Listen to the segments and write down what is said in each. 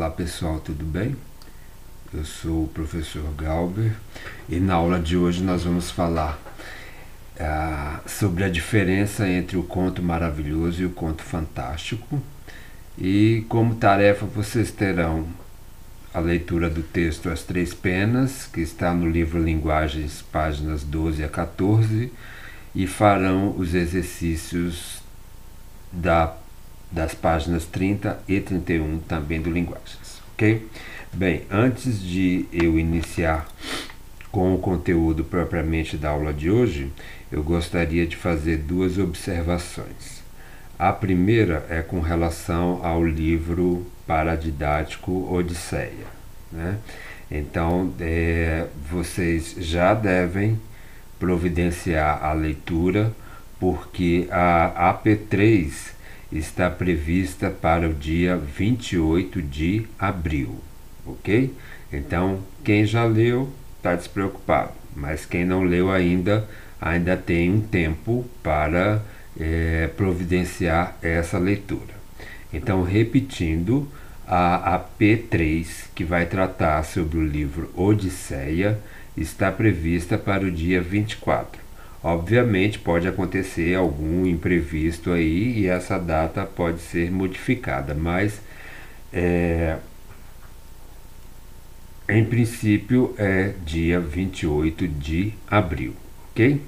Olá pessoal, tudo bem? Eu sou o professor Galber e na aula de hoje nós vamos falar sobre a diferença entre o conto maravilhoso e o conto fantástico. E como tarefa vocês terão a leitura do texto As Três Penas, que está no livro Linguagens, páginas 12 a 14, e farão os exercícios das páginas 30 e 31 também do Linguagens, ok? Bem, antes de eu iniciar com o conteúdo propriamente da aula de hoje, eu gostaria de fazer duas observações. A primeira é com relação ao livro paradidático Odisseia, né? Então, vocês já devem providenciar a leitura, porque a AP3 está prevista para o dia 28 de abril, ok? Então, quem já leu está despreocupado, mas quem não leu ainda tem um tempo para providenciar essa leitura. Então, repetindo, a AP3, que vai tratar sobre o livro Odisseia, está prevista para o dia 24. Obviamente pode acontecer algum imprevisto aí e essa data pode ser modificada, mas em princípio é dia 28 de abril, ok?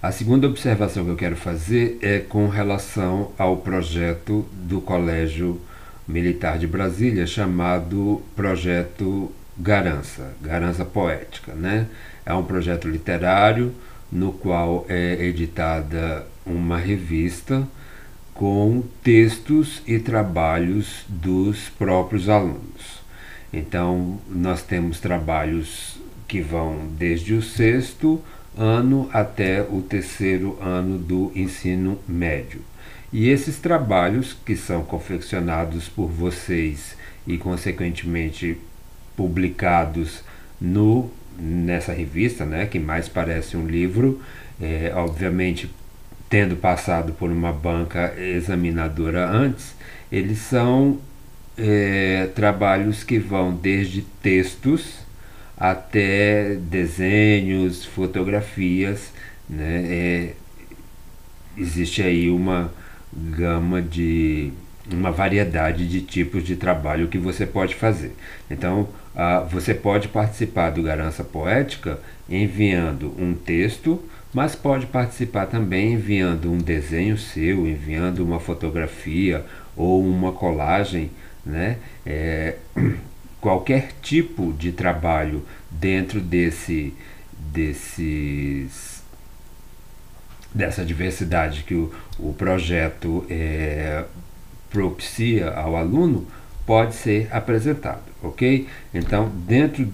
A segunda observação que eu quero fazer é com relação ao projeto do Colégio Militar de Brasília, chamado Projeto Garança Poética, né? É um projeto literário no qual é editada uma revista com textos e trabalhos dos próprios alunos. Então, nós temos trabalhos que vão desde o sexto ano até o terceiro ano do ensino médio. E esses trabalhos, que são confeccionados por vocês e, consequentemente, publicados nessa revista, né, que mais parece um livro, obviamente tendo passado por uma banca examinadora antes, eles são trabalhos que vão desde textos até desenhos, fotografias, né? Existe aí uma variedade de tipos de trabalho que você pode fazer. Então, você pode participar do Garança Poética enviando um texto, mas pode participar também enviando um desenho seu, enviando uma fotografia ou uma colagem, né? Qualquer tipo de trabalho dentro dessa diversidade que o projeto propicia ao aluno pode ser apresentado, ok? Então, dentro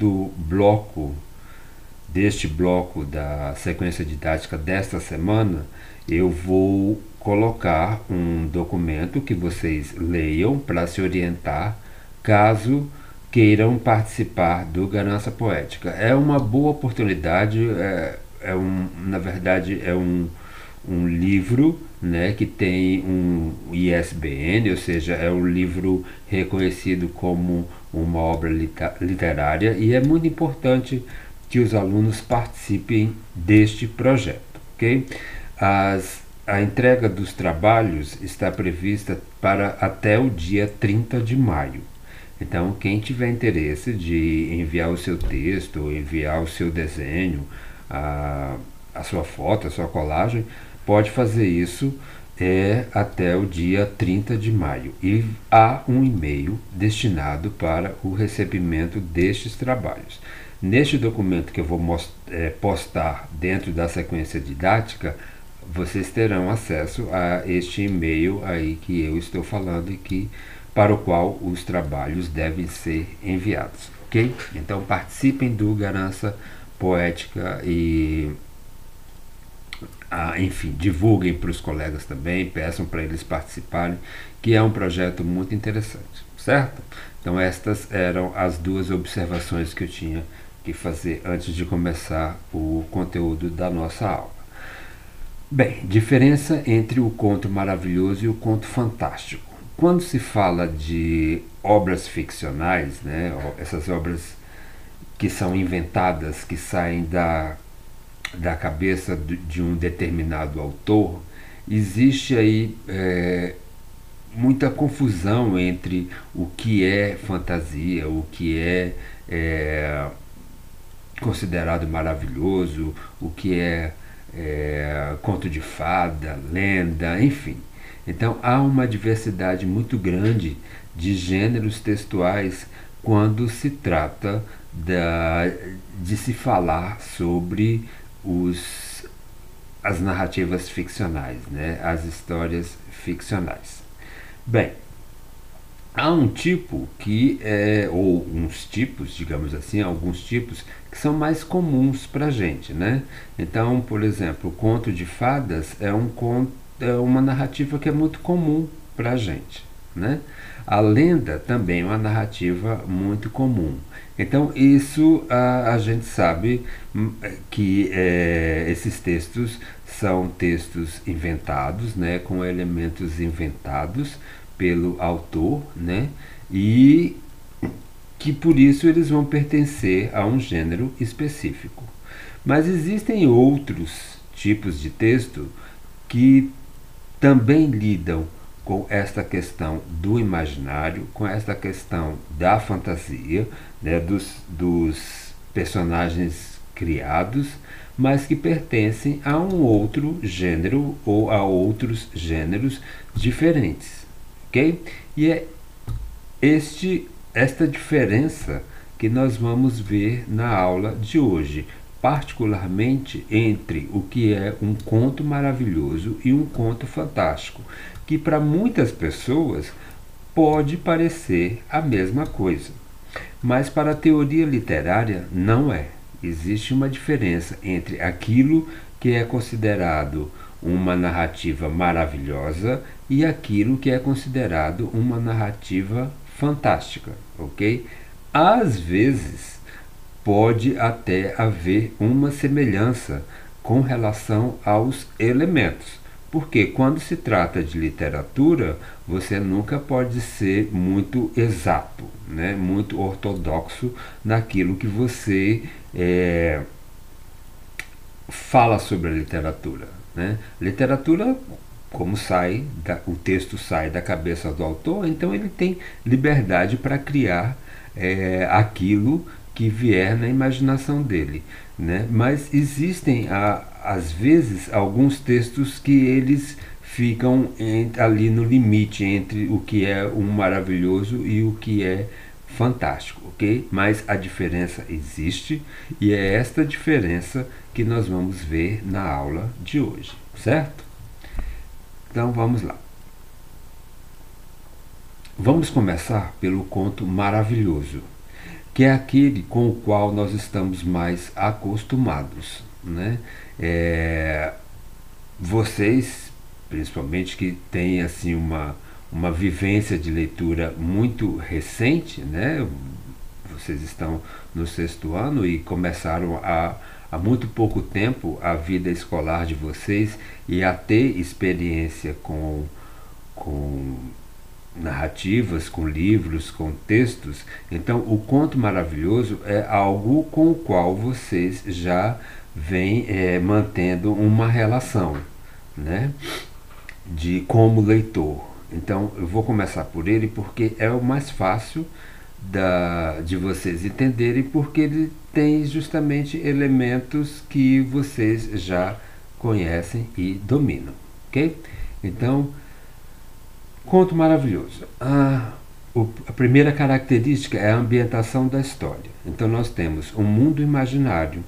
deste bloco da sequência didática desta semana, eu vou colocar um documento que vocês leiam para se orientar caso queiram participar do Garança Poética. É uma boa oportunidade, na verdade é um livro, né, que tem um ISBN, ou seja, é um livro reconhecido como uma obra literária, e é muito importante que os alunos participem deste projeto, ok? A entrega dos trabalhos está prevista para até o dia 30 de maio. Então, quem tiver interesse de enviar o seu texto, ou enviar o seu desenho, a sua foto, a sua colagem, pode fazer isso até o dia 30 de maio. E há um e-mail destinado para o recebimento destes trabalhos. Neste documento que eu vou postar dentro da sequência didática, vocês terão acesso a este e-mail aí que eu estou falando e para o qual os trabalhos devem ser enviados, ok? Então participem do Garança Poética e, enfim, divulguem para os colegas também, peçam para eles participarem, que é um projeto muito interessante, certo? Então estas eram as duas observações que eu tinha que fazer antes de começar o conteúdo da nossa aula. Bem, diferença entre o conto maravilhoso e o conto fantástico. quando se fala de obras ficcionais, né, essas obras que são inventadas, que saem da cabeça de um determinado autor, existe aí muita confusão entre o que é fantasia, o que é considerado maravilhoso, o que é conto de fada, lenda, enfim. Então há uma diversidade muito grande de gêneros textuais quando se trata de se falar sobre as narrativas ficcionais, né? As histórias ficcionais. Bem, há um tipo ou uns tipos, digamos assim, alguns tipos que são mais comuns para a gente, né? Então, por exemplo, o conto de fadas é uma narrativa que é muito comum para a gente, né? A lenda também é uma narrativa muito comum. Então, isso a gente sabe que esses textos são textos inventados, né, com elementos inventados pelo autor, né, e que por isso eles vão pertencer a um gênero específico. Mas existem outros tipos de texto que também lidam com esta questão do imaginário, com esta questão da fantasia, né, dos personagens criados, mas que pertencem a um outro gênero ou a outros gêneros diferentes, ok? E é esta diferença que nós vamos ver na aula de hoje, particularmente entre o que é um conto maravilhoso e um conto fantástico, que para muitas pessoas pode parecer a mesma coisa, mas para a teoria literária não é. Existe uma diferença entre aquilo que é considerado uma narrativa maravilhosa e aquilo que é considerado uma narrativa fantástica, ok? Às vezes pode até haver uma semelhança com relação aos elementos, porque quando se trata de literatura, você nunca pode ser muito exato, né? Muito ortodoxo naquilo que você fala sobre a literatura, né? Literatura, como o texto sai da cabeça do autor, então ele tem liberdade para criar aquilo que vier na imaginação dele, né? Mas existem às vezes alguns textos que eles ficam ali no limite entre o que é um maravilhoso e o que é fantástico, ok? Mas a diferença existe e é esta diferença que nós vamos ver na aula de hoje, certo? Então vamos lá. Vamos começar pelo conto maravilhoso, que é aquele com o qual nós estamos mais acostumados, né? Vocês, principalmente que têm assim uma vivência de leitura muito recente, né? Vocês estão no 6º ano e começaram há muito pouco tempo a vida escolar de vocês e a ter experiência com narrativas, com livros, com textos. Então, o conto maravilhoso é algo com o qual vocês já vêm mantendo uma relação, né, de como leitor. Então, eu vou começar por ele porque é o mais fácil de vocês entenderem, porque ele tem justamente elementos que vocês já conhecem e dominam, ok? Então, conto maravilhoso. A primeira característica é a ambientação da história. Então nós temos um mundo imaginário,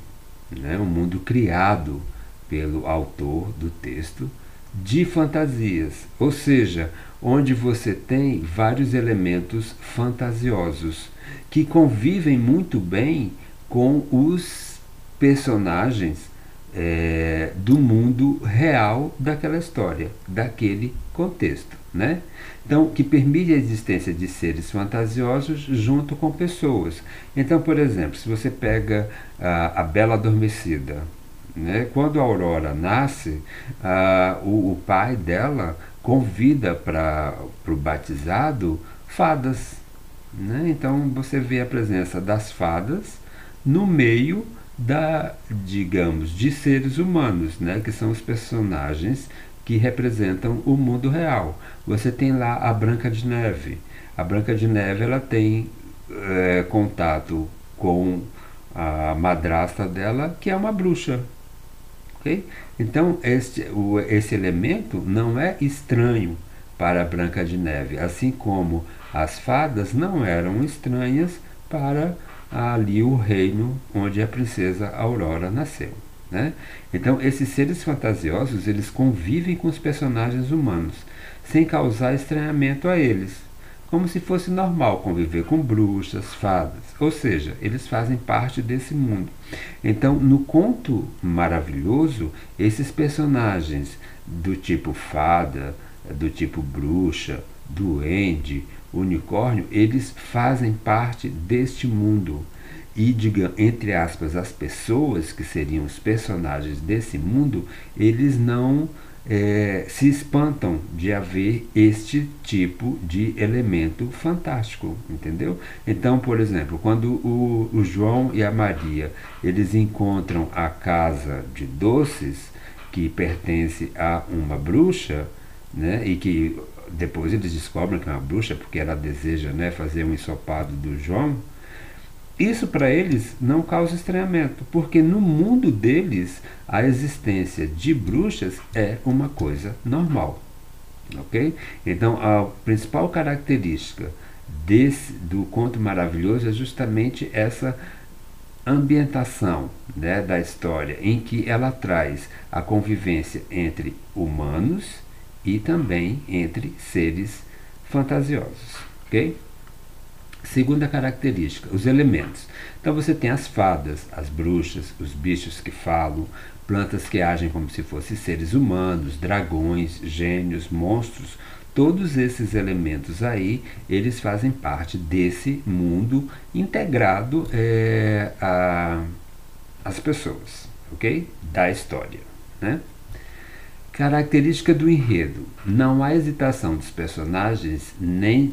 né, um mundo criado pelo autor do texto, de fantasias, ou seja, onde você tem vários elementos fantasiosos que convivem muito bem com os personagens do mundo real daquela história, daquele contexto, né? Então, que permite a existência de seres fantasiosos junto com pessoas. Então, por exemplo, se você pega a Bela Adormecida, né? Quando a Aurora nasce, o pai dela convida para o batizado fadas, né? Então você vê a presença das fadas no meio digamos, de seres humanos, né? Que são os personagens que representam o mundo real. Você tem lá a Branca de Neve. A Branca de Neve ela tem contato com a madrasta dela, que é uma bruxa. Okay? Então, esse elemento não é estranho para a Branca de Neve, assim como as fadas não eram estranhas para ali o reino onde a princesa Aurora nasceu. Né? Então, esses seres fantasiosos eles convivem com os personagens humanos, sem causar estranhamento a eles, como se fosse normal conviver com bruxas, fadas, ou seja, eles fazem parte desse mundo. Então, no conto maravilhoso, esses personagens do tipo fada, do tipo bruxa, duende, unicórnio, eles fazem parte deste mundo. E, digamos, entre aspas, as pessoas que seriam os personagens desse mundo, eles não se espantam de haver este tipo de elemento fantástico, entendeu? Então, por exemplo, quando o João e a Maria eles encontram a casa de doces que pertence a uma bruxa, né, e que depois eles descobrem que é uma bruxa porque ela deseja, né, fazer um ensopado do João. Isso para eles não causa estranhamento, porque no mundo deles a existência de bruxas é uma coisa normal, ok? Então a principal característica do conto maravilhoso é justamente essa ambientação, né, da história, em que ela traz a convivência entre humanos e também entre seres fantasiosos, ok? Segunda característica, os elementos. Então você tem as fadas, as bruxas, os bichos que falam, plantas que agem como se fossem seres humanos, dragões, gênios, monstros. Todos esses elementos aí, eles fazem parte desse mundo integrado às pessoas, ok? Da história, né? Característica do enredo. Não há hesitação dos personagens, nem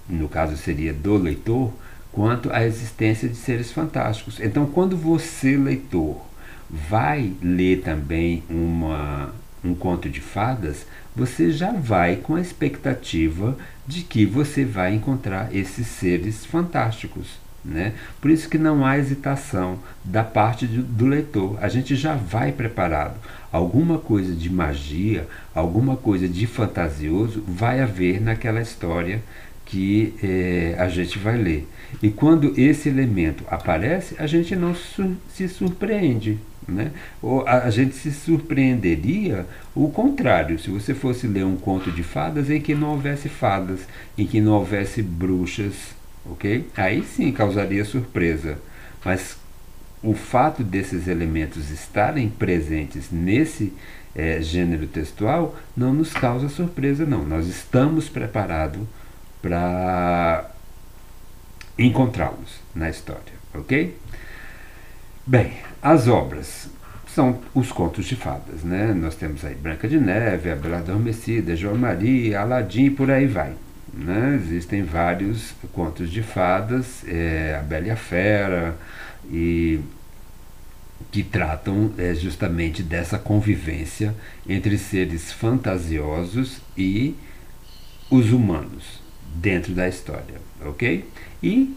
no caso seria do leitor, quanto à existência de seres fantásticos. Então, quando você, leitor, vai ler também um conto de fadas, você já vai com a expectativa de que você vai encontrar esses seres fantásticos. Né? Por isso que não há hesitação da parte do leitor. A gente já vai preparado. Alguma coisa de magia, alguma coisa de fantasioso vai haver naquela história que a gente vai ler. E quando esse elemento aparece, a gente não se surpreende. Né? Ou a gente se surpreenderia o contrário, se você fosse ler um conto de fadas em que não houvesse fadas, em que não houvesse bruxas, ok? Aí sim causaria surpresa. Mas o fato desses elementos estarem presentes nesse gênero textual não nos causa surpresa, não. Nós estamos preparados para encontrá-los na história, ok? Bem, as obras são os contos de fadas, né? Nós temos aí Branca de Neve, A Bela Adormecida, João Maria, Aladim e por aí vai. Né? Existem vários contos de fadas, A Bela e a Fera, e que tratam justamente dessa convivência entre seres fantasiosos e os humanos dentro da história, ok? E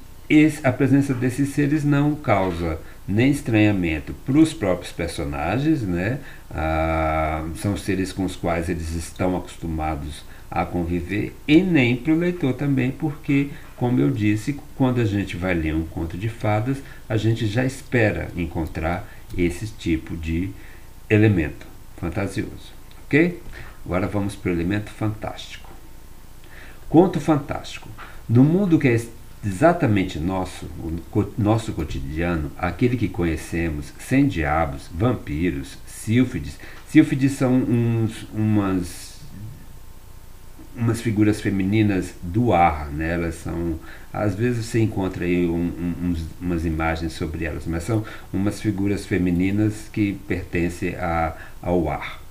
a presença desses seres não causa nem estranhamento para os próprios personagens, né? São seres com os quais eles estão acostumados a conviver, e nem para o leitor também, porque, como eu disse, quando a gente vai ler um conto de fadas, a gente já espera encontrar esse tipo de elemento fantasioso, ok? Agora vamos para o elemento fantástico. Conto fantástico. No mundo que é exatamente nosso, o nosso cotidiano, aquele que conhecemos, sem diabos, vampiros, sílfides. Sílfides são umas figuras femininas do ar, né? Elas são, às vezes você encontra aí umas imagens sobre elas, mas são umas figuras femininas que pertencem ao ar.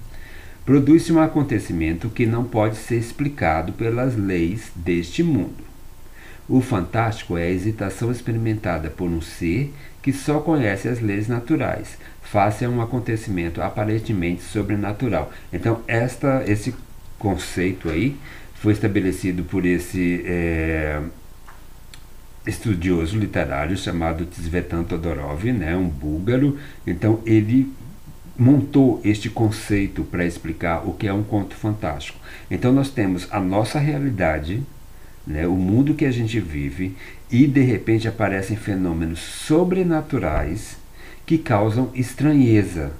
Produz-se um acontecimento que não pode ser explicado pelas leis deste mundo. O fantástico é a hesitação experimentada por um ser que só conhece as leis naturais, face a um acontecimento aparentemente sobrenatural. Então, esse conceito aí foi estabelecido por esse estudioso literário chamado Tzvetan Todorov, né, um búlgaro. Então, ele montou este conceito para explicar o que é um conto fantástico. Então, nós temos a nossa realidade, né, o mundo que a gente vive, e de repente aparecem fenômenos sobrenaturais que causam estranheza,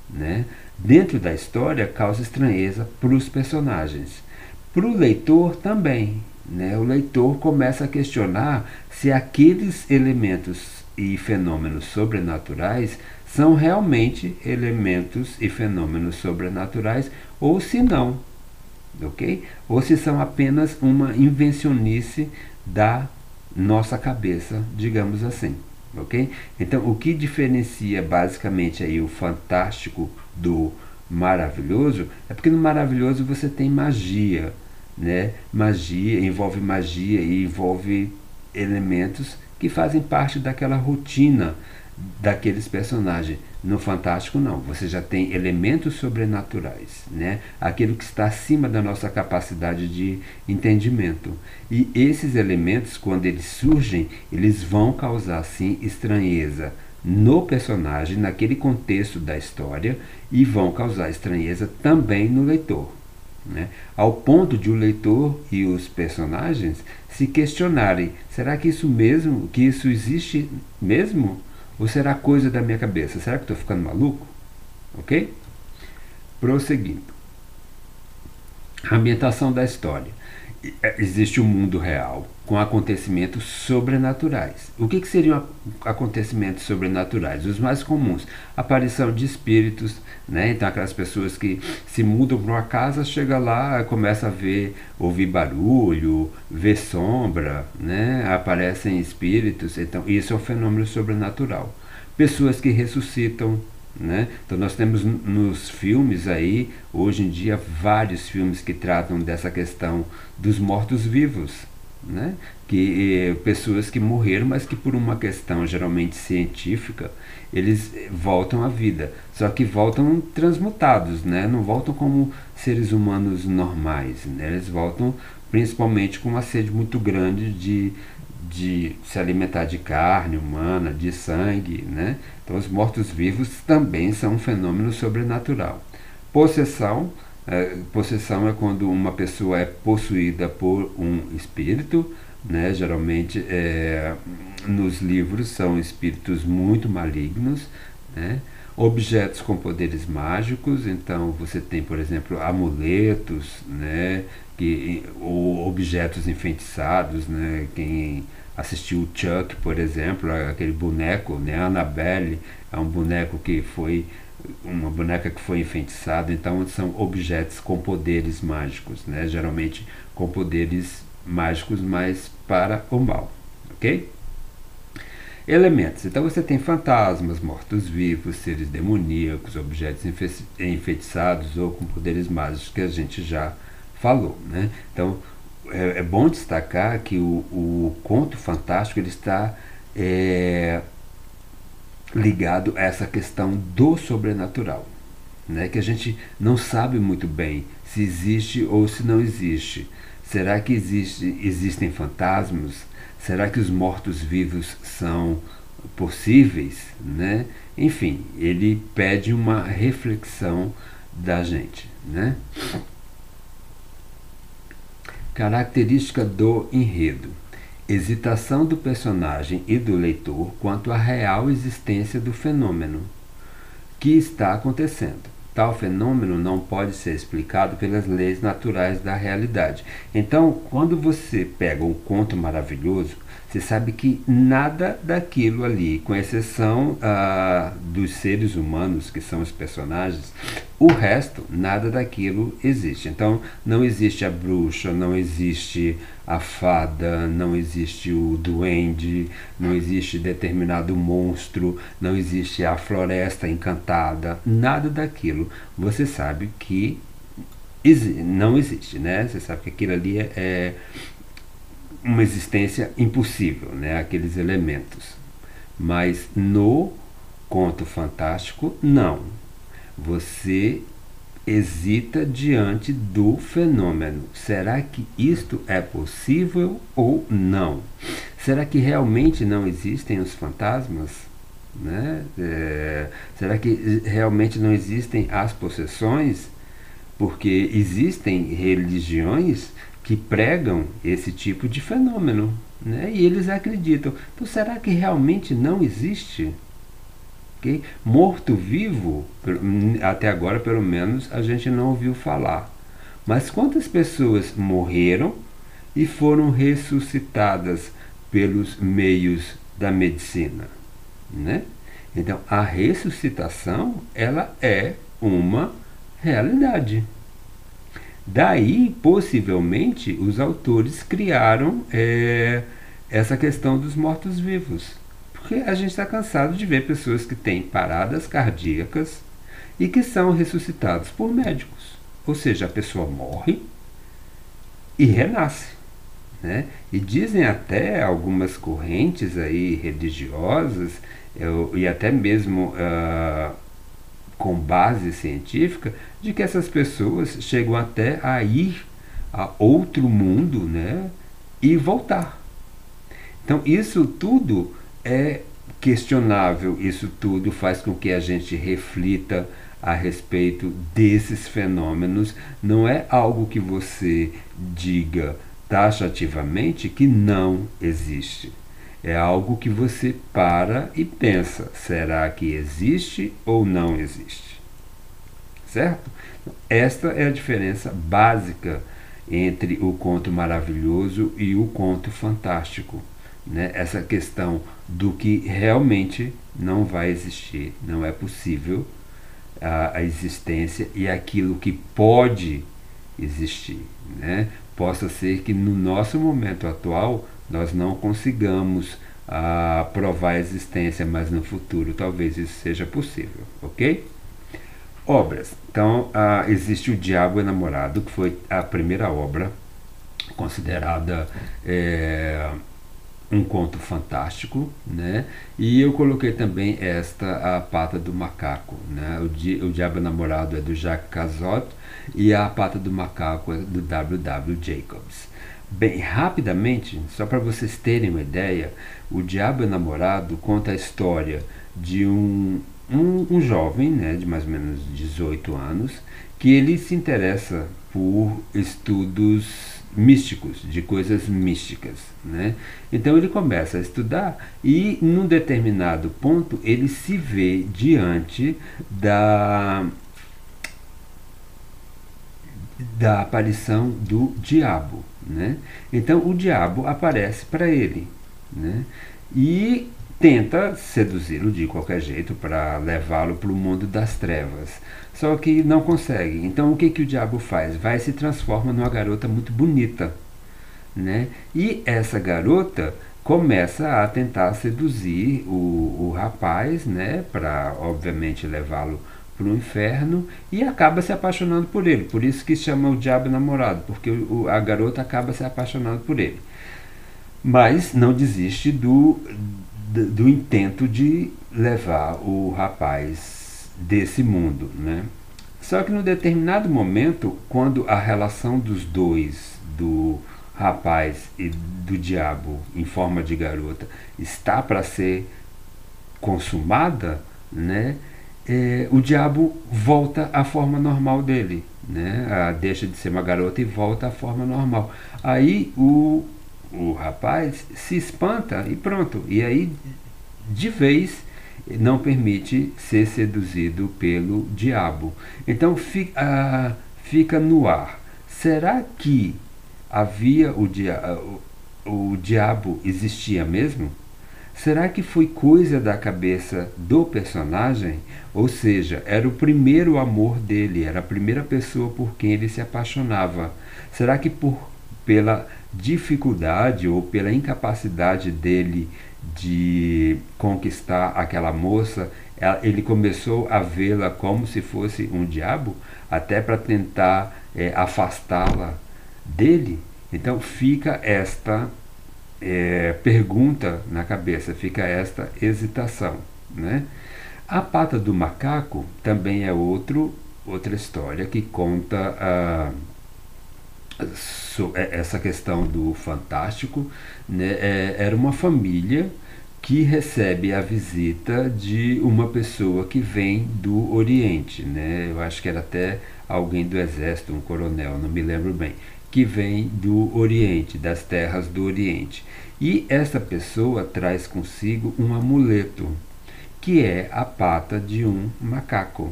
né? Dentro da história causa estranheza para os personagens, para o leitor também, né? O leitor começa a questionar se aqueles elementos e fenômenos sobrenaturais são realmente elementos e fenômenos sobrenaturais ou se não, ok? Ou se são apenas uma invencionice da nossa cabeça, digamos assim, ok? Então, o que diferencia basicamente aí o fantástico do maravilhoso é porque no maravilhoso você tem magia, né? Magia e envolve elementos que fazem parte daquela rotina daqueles personagens. No fantástico não, você já tem elementos sobrenaturais, né? Aquilo que está acima da nossa capacidade de entendimento. E esses elementos, quando eles surgem, eles vão causar sim estranheza no personagem, naquele contexto da história, e vão causar estranheza também no leitor, né? Ao ponto de o leitor e os personagens se questionarem: será que isso existe mesmo? Ou será coisa da minha cabeça? Será que estou ficando maluco? Ok? Prosseguindo. A ambientação da história. Existe um mundo real com acontecimentos sobrenaturais. O que seriam acontecimentos sobrenaturais? Os mais comuns: aparição de espíritos, né? Então aquelas pessoas que se mudam para uma casa, chega lá, começa a ouvir barulho, ver sombra, né? Aparecem espíritos. Então isso é um fenômeno sobrenatural. Pessoas que ressuscitam, né? Então nós temos nos filmes aí, hoje em dia, vários filmes que tratam dessa questão dos mortos-vivos, né? Que pessoas que morreram, mas que por uma questão geralmente científica, eles voltam à vida, só que voltam transmutados, né? Não voltam como seres humanos normais, né? Eles voltam principalmente com uma sede muito grande de se alimentar de carne humana, de sangue, né? Então os mortos-vivos também são um fenômeno sobrenatural. Possessão, possessão é quando uma pessoa é possuída por um espírito, né? Geralmente nos livros são espíritos muito malignos, né? Objetos com poderes mágicos, então você tem, por exemplo, amuletos, né? Ou objetos enfeitiçados, né? Quem assistiu o Chuck, por exemplo, aquele boneco, né? A Annabelle é um boneco que foi uma boneca que foi enfeitiçada. Então são objetos com poderes mágicos, né? Geralmente com poderes mágicos, mas para o mal, ok? Elementos. Então você tem fantasmas, mortos-vivos, seres demoníacos, objetos enfeitiçados ou com poderes mágicos, que a gente já falou, né? Então é bom destacar que o conto fantástico ele está ligado a essa questão do sobrenatural, né? Que a gente não sabe muito bem se existe ou se não existe. Será que existem fantasmas? Será que os mortos-vivos são possíveis, né? Enfim, ele pede uma reflexão da gente, né? Característica do enredo: hesitação do personagem e do leitor quanto à real existência do fenômeno que está acontecendo. Tal fenômeno não pode ser explicado pelas leis naturais da realidade. Então, quando você pega um conto maravilhoso, você sabe que nada daquilo ali, com exceção dos seres humanos, que são os personagens, o resto, nada daquilo existe. Então, não existe a bruxa, não existe a fada, não existe o duende, não existe determinado monstro, não existe a floresta encantada, nada daquilo. Você sabe que não existe, né? Você sabe que aquilo ali é uma existência impossível, né? Aqueles elementos. Mas no conto fantástico, não. Você hesita diante do fenômeno. Será que isto é possível ou não? Será que realmente não existem os fantasmas? Né? Será que realmente não existem as possessões? Porque existem religiões que pregam esse tipo de fenômeno, né? E eles acreditam. Então, será que realmente não existe? Okay? Morto-vivo, até agora pelo menos, a gente não ouviu falar. Mas quantas pessoas morreram e foram ressuscitadas pelos meios da medicina? Né? Então, a ressuscitação ela é uma realidade. Daí, possivelmente, os autores criaram essa questão dos mortos-vivos. Porque a gente está cansado de ver pessoas que têm paradas cardíacas e que são ressuscitados por médicos. Ou seja, a pessoa morre e renasce. Né? E dizem até algumas correntes aí religiosas e até mesmo com base científica de que essas pessoas chegam até a ir a outro mundo, né, e voltar. Então isso tudo é questionável, isso tudo faz com que a gente reflita a respeito desses fenômenos. Não é algo que você diga taxativamente que não existe. É algo que você para e pensa: será que existe ou não existe? Certo? Esta é a diferença básica entre o conto maravilhoso e o conto fantástico. Né? Essa questão do que realmente não vai existir, não é possível a existência, e aquilo que pode existir. Né? Possa ser que no nosso momento atual nós não consigamos provar a existência, mas no futuro talvez isso seja possível, ok? Obras. Então, existe O Diabo é Namorado, que foi a primeira obra considerada um conto fantástico, né? E eu coloquei também esta, A Pata do Macaco, né? O Diabo é Namorado é do Jacques Cazotte e A Pata do Macaco é do W.W. Jacobs. Bem, rapidamente, só para vocês terem uma ideia, O Diabo é Namorado conta a história de um jovem, né, de mais ou menos 18 anos, que ele se interessa por estudos místicos, de coisas místicas, né? Então ele começa a estudar e num determinado ponto ele se vê diante da aparição do diabo, né? Então o diabo aparece para ele, né? E tenta seduzi-lo de qualquer jeito para levá-lo para o mundo das trevas. Só que não consegue. Então o que o diabo faz? Vai e se transforma numa garota muito bonita, né? E essa garota começa a tentar seduzir o rapaz, né? Para obviamente levá-lo para o inferno, e acaba se apaixonando por ele. Por isso que chama O Diabo Namorado, porque a garota acaba se apaixonando por ele. Mas não desiste do intento de levar o rapaz desse mundo, né? Só que no determinado momento, quando a relação dos dois, do rapaz e do diabo em forma de garota, está para ser consumada, né? O diabo volta à forma normal dele, né? Deixa de ser uma garota e volta à forma normal. Aí o rapaz se espanta e pronto. E aí, de vez, não permite ser seduzido pelo diabo. Então fica no ar. Será que havia o diabo existia mesmo? Será que foi coisa da cabeça do personagem? Ou seja, era o primeiro amor dele, era a primeira pessoa por quem ele se apaixonava. Será que pela dificuldade ou pela incapacidade dele de conquistar aquela moça, ele começou a vê-la como se fosse um diabo, até para tentar afastá-la dele. Então fica esta pergunta na cabeça, fica esta hesitação, né? A pata do macaco também é outra história que conta essa questão do fantástico, né? Era uma família que recebe a visita de uma pessoa que vem do Oriente, né? Eu acho que era até alguém do exército, um coronel, não me lembro bem, que vem do Oriente, das terras do Oriente. E essa pessoa traz consigo um amuleto, que é a pata de um macaco.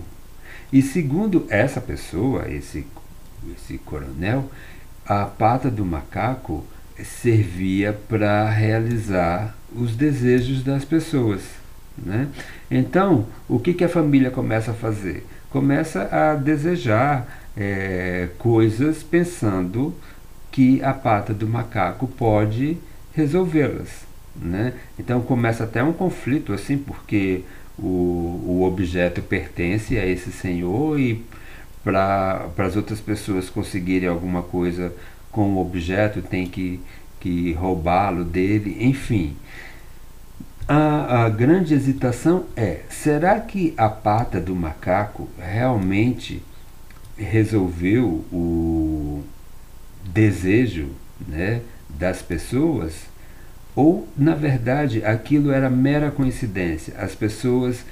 E segundo essa pessoa, esse coronel, a pata do macaco servia para realizar os desejos das pessoas, né? Então, o que a família começa a fazer? Começa a desejar coisas pensando que a pata do macaco pode resolvê-las, né? Então começa até um conflito assim, porque o objeto pertence a esse senhor e para as outras pessoas conseguirem alguma coisa com o objeto tem que roubá-lo dele, enfim. A grande hesitação é: será que a pata do macaco realmente resolveu o desejo, né, das pessoas? Ou, na verdade, aquilo era mera coincidência? As pessoas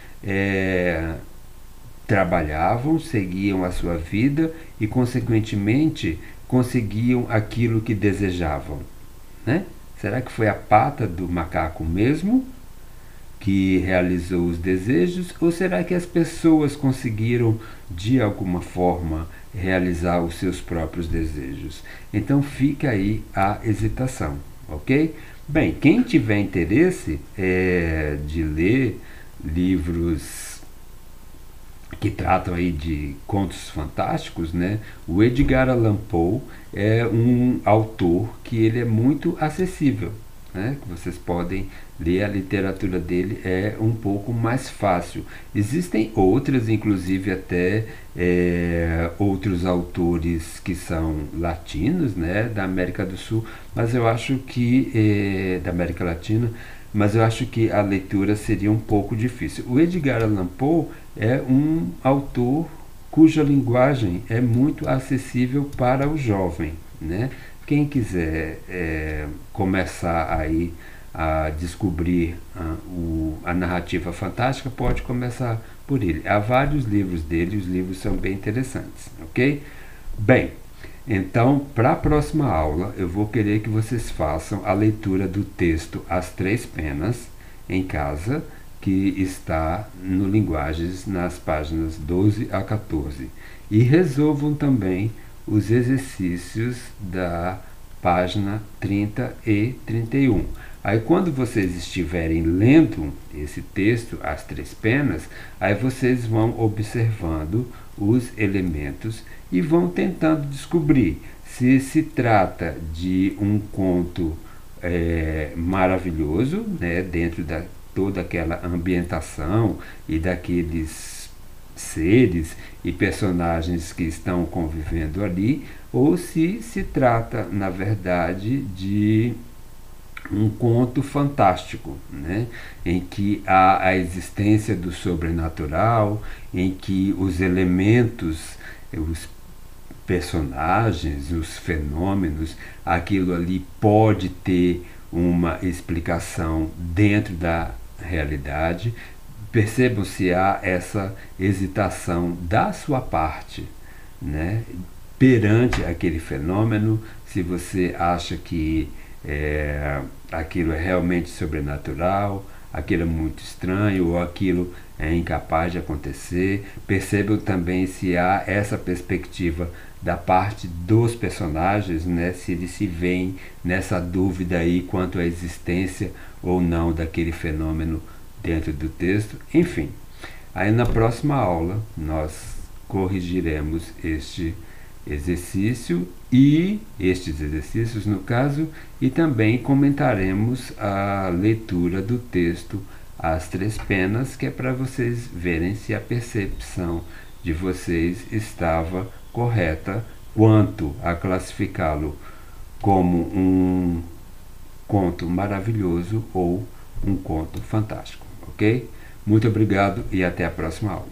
trabalhavam, seguiam a sua vida e, consequentemente, conseguiam aquilo que desejavam, né? Será que foi a pata do macaco mesmo que realizou os desejos, ou será que as pessoas conseguiram de alguma forma realizar os seus próprios desejos? Então fica aí a hesitação, ok? Bem, quem tiver interesse de ler livros que tratam aí de contos fantásticos, né? O Edgar Allan Poe é um autor que ele é muito acessível, né? Que vocês podem ler, a literatura dele é um pouco mais fácil. Existem outras, inclusive até outros autores que são latinos, né? Da América do Sul, mas eu acho que da América Latina, mas eu acho que a leitura seria um pouco difícil. O Edgar Allan Poe é um autor cuja linguagem é muito acessível para o jovem, né? Quem quiser começar aí a descobrir a narrativa fantástica pode começar por ele. Há vários livros dele, os livros são bem interessantes, ok? Bem, então, para a próxima aula, eu vou querer que vocês façam a leitura do texto As Três Penas em casa, que está no Linguagens nas páginas 12 a 14. E resolvam também os exercícios da página 30 e 31. Aí quando vocês estiverem lendo esse texto, As Três Penas, aí vocês vão observando os elementos e vão tentando descobrir se se trata de um conto maravilhoso, né, dentro da toda aquela ambientação e daqueles seres e personagens que estão convivendo ali, ou se se trata, na verdade, de um conto fantástico, né? Em que há a existência do sobrenatural, em que os elementos, os personagens, os fenômenos, aquilo ali pode ter uma explicação dentro da realidade. Percebam se há essa hesitação da sua parte, né, perante aquele fenômeno, se você acha que aquilo é realmente sobrenatural, aquilo é muito estranho ou aquilo é incapaz de acontecer. Percebam também se há essa perspectiva da parte dos personagens, né, se eles se veem nessa dúvida aí quanto à existência ou não daquele fenômeno dentro do texto. Enfim, aí na próxima aula nós corrigiremos este exercício e estes exercícios no caso, e também comentaremos a leitura do texto As Três Penas, que é para vocês verem se a percepção de vocês estava correta quanto a classificá-lo como um conto maravilhoso ou um conto fantástico, ok? Muito obrigado e até a próxima aula.